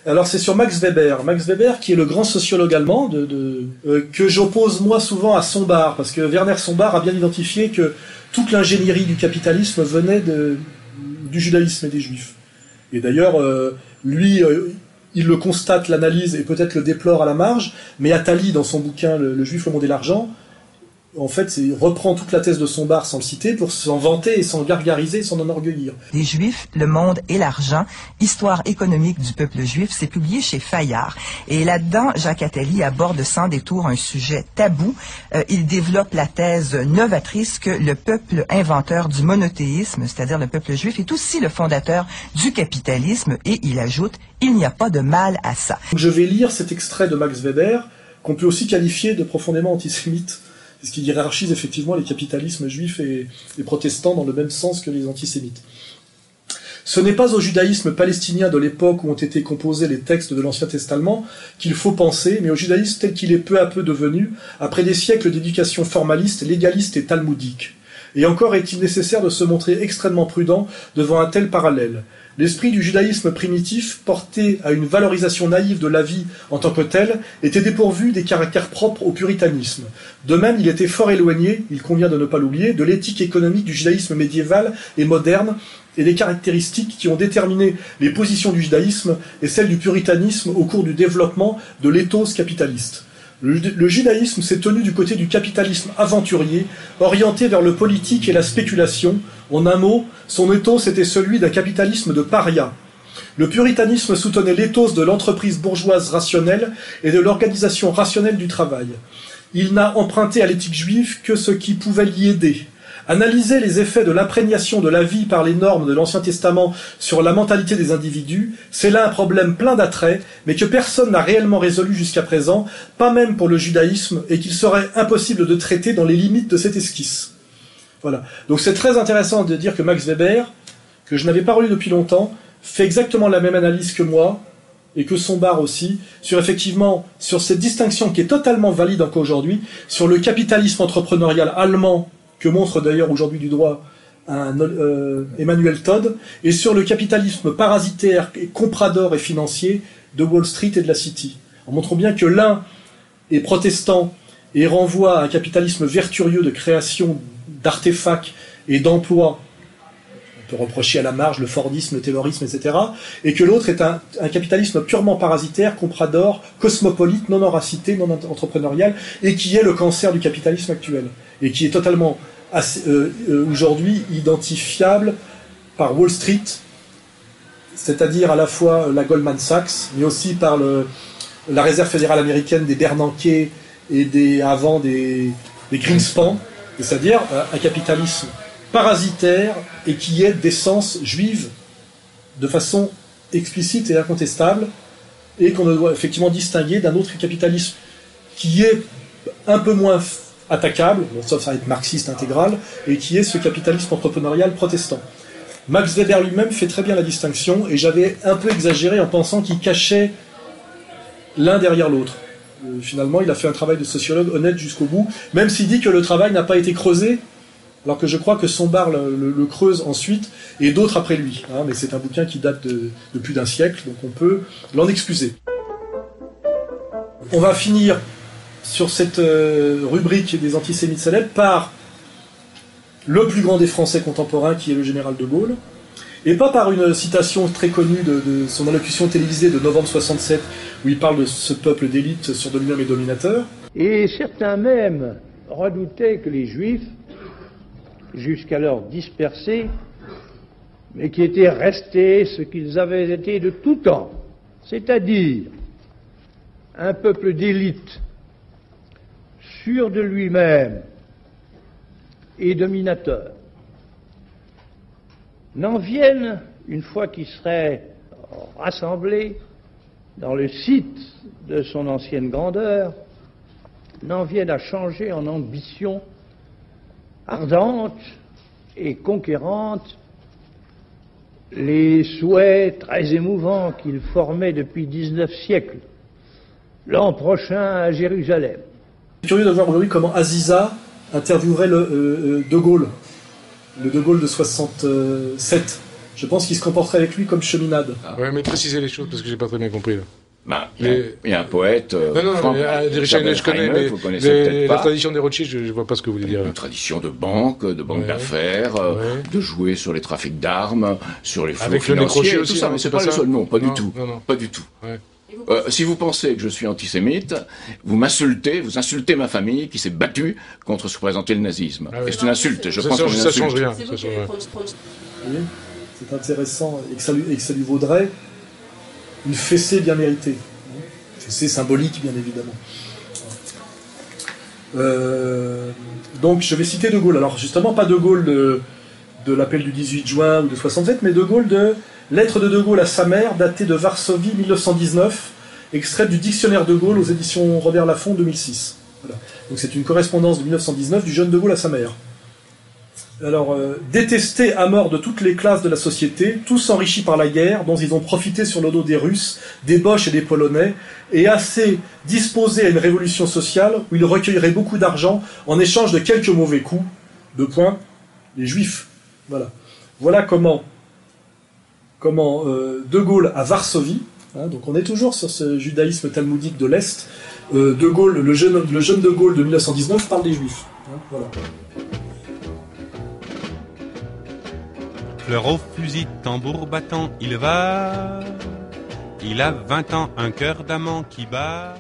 Alors c'est sur Max Weber. Max Weber qui est le grand sociologue allemand que j'oppose moi souvent à Sombart, parce que Werner Sombart a bien identifié que toute l'ingénierie du capitalisme venait du judaïsme et des juifs. Et d'ailleurs, lui, il le constate, l'analyse et peut-être le déplore à la marge, mais Attali, dans son bouquin Le Juif, le monde et l'argent, en fait, il reprend toute la thèse de Sombart sans le citer pour s'en vanter et s'en gargariser, s'en enorgueillir. Les Juifs, le monde et l'argent, histoire économique du peuple juif, c'est publié chez Fayard. Et là-dedans, Jacques Attali aborde sans détour un sujet tabou. Il développe la thèse novatrice que le peuple inventeur du monothéisme, c'est-à-dire le peuple juif, est aussi le fondateur du capitalisme. Et il ajoute, il n'y a pas de mal à ça. Je vais lire cet extrait de Max Weber, qu'on peut aussi qualifier de profondément antisémite. C'est ce qui hiérarchise effectivement les capitalismes juifs et protestants dans le même sens que les antisémites. Ce n'est pas au judaïsme palestinien de l'époque où ont été composés les textes de l'Ancien Testament qu'il faut penser, mais au judaïsme tel qu'il est peu à peu devenu, après des siècles d'éducation formaliste, légaliste et talmudique. Et encore est-il nécessaire de se montrer extrêmement prudent devant un tel parallèle. L'esprit du judaïsme primitif, porté à une valorisation naïve de la vie en tant que telle, était dépourvu des caractères propres au puritanisme. De même, il était fort éloigné, il convient de ne pas l'oublier, de l'éthique économique du judaïsme médiéval et moderne, et des caractéristiques qui ont déterminé les positions du judaïsme et celles du puritanisme au cours du développement de l'éthos capitaliste. Le judaïsme s'est tenu du côté du capitalisme aventurier, orienté vers le politique et la spéculation. En un mot, son ethos était celui d'un capitalisme de paria. Le puritanisme soutenait l'éthos de l'entreprise bourgeoise rationnelle et de l'organisation rationnelle du travail. Il n'a emprunté à l'éthique juive que ce qui pouvait l'y aider. Analyser les effets de l'imprégnation de la vie par les normes de l'Ancien Testament sur la mentalité des individus, c'est là un problème plein d'attraits, mais que personne n'a réellement résolu jusqu'à présent, pas même pour le judaïsme, et qu'il serait impossible de traiter dans les limites de cette esquisse. Voilà. Donc c'est très intéressant de dire que Max Weber, que je n'avais pas relu depuis longtemps, fait exactement la même analyse que moi, et que Sombart aussi, sur cette distinction qui est totalement valide encore aujourd'hui, sur le capitalisme entrepreneurial allemand, que montre d'ailleurs aujourd'hui du droit Emmanuel Todd, et sur le capitalisme parasitaire, comprador et financier de Wall Street et de la City. En montrant bien que l'un est protestant et renvoie à un capitalisme vertueux de création d'artefacts et d'emplois, on peut reprocher à la marge le Fordisme, le Taylorisme, etc., et que l'autre est un capitalisme purement parasitaire, comprador, cosmopolite, non enracité, non entrepreneurial, et qui est le cancer du capitalisme actuel, et qui est totalement aujourd'hui identifiable par Wall Street, c'est-à-dire à la fois la Goldman Sachs, mais aussi par la Réserve fédérale américaine, des Bernanke et des Greenspan, c'est-à-dire un capitalisme parasitaire et qui est d'essence juive de façon explicite et incontestable, et qu'on doit effectivement distinguer d'un autre capitalisme qui est un peu moins attaquable, bon, sauf ça va être marxiste intégral, et qui est ce capitalisme entrepreneurial protestant. Max Weber lui-même fait très bien la distinction, et j'avais un peu exagéré en pensant qu'il cachait l'un derrière l'autre. Finalement, il a fait un travail de sociologue honnête jusqu'au bout, même s'il dit que le travail n'a pas été creusé, alors que je crois que Sombart le creuse ensuite, et d'autres après lui. Hein, mais c'est un bouquin qui date de plus d'un siècle, donc on peut l'en excuser. On va finir sur cette rubrique des antisémites célèbres par le plus grand des Français contemporains, qui est le général de Gaulle, et pas par une citation très connue de son allocution télévisée de novembre 67, où il parle de ce peuple d'élite sur de lui-même et dominateur. Et certains même redoutaient que les Juifs, jusqu'alors dispersés, mais qui étaient restés ce qu'ils avaient été de tout temps, c'est-à-dire un peuple d'élite, sûr de lui-même et dominateur, n'en viennent, une fois qu'ils seraient rassemblés dans le site de son ancienne grandeur, n'en viennent à changer en ambition ardente et conquérante les souhaits très émouvants qu'il formait depuis 19 siècles, l'an prochain à Jérusalem. C'est curieux de voir aujourd'hui comment Aziza interviewerait le De Gaulle de 67. Je pense qu'il se comporterait avec lui comme cheminade. Ouais, mais précisez les choses parce que j'ai pas très bien compris là. Il y a un poète. Non, Richard, je connais, mais vous connaissez peut-être la pas. tradition des Rothschild, je vois pas ce que vous voulez dire là. Une tradition de banque d'affaires, de jouer sur les trafics d'armes, sur les flux Avec le nez financiers, crochet tout aussi, ça. non, Mais c'est c'est pas pas le ça seul. Non, pas du Non, tout. non. Pas du tout. Ouais. Si vous pensez que je suis antisémite, vous insultez ma famille qui s'est battue contre ce que représentait le nazisme. Ah oui. Et c'est une insulte. Je Ça pense qu'on change, ça change insulte. rien. C'est Ça vous qui change avez rien. prononcé. Vous voyez, c'est intéressant et que ça lui vaudrait une fessée bien méritée. Fessée symbolique, bien évidemment. Donc je vais citer De Gaulle. Alors justement, pas De Gaulle de l'appel du 18 juin ou de 67, mais De Gaulle de Lettre de Gaulle à sa mère, datée de Varsovie 1919, extraite du Dictionnaire de Gaulle aux éditions Robert Laffont 2006. Voilà. Donc c'est une correspondance de 1919 du jeune De Gaulle à sa mère. Alors, détestés à mort de toutes les classes de la société, tous enrichis par la guerre, dont ils ont profité sur le dos des Russes, des Boches et des Polonais, et assez disposés à une révolution sociale où ils recueilleraient beaucoup d'argent en échange de quelques mauvais coups. Les Juifs. Voilà. Voilà comment De Gaulle à Varsovie, hein, donc on est toujours sur ce judaïsme talmudique de l'Est, De Gaulle, le jeune De Gaulle de 1919 parle des Juifs. Hein, voilà. Fleur au fusil, tambour battant, il va. Il a 20 ans, un cœur d'amant qui bat.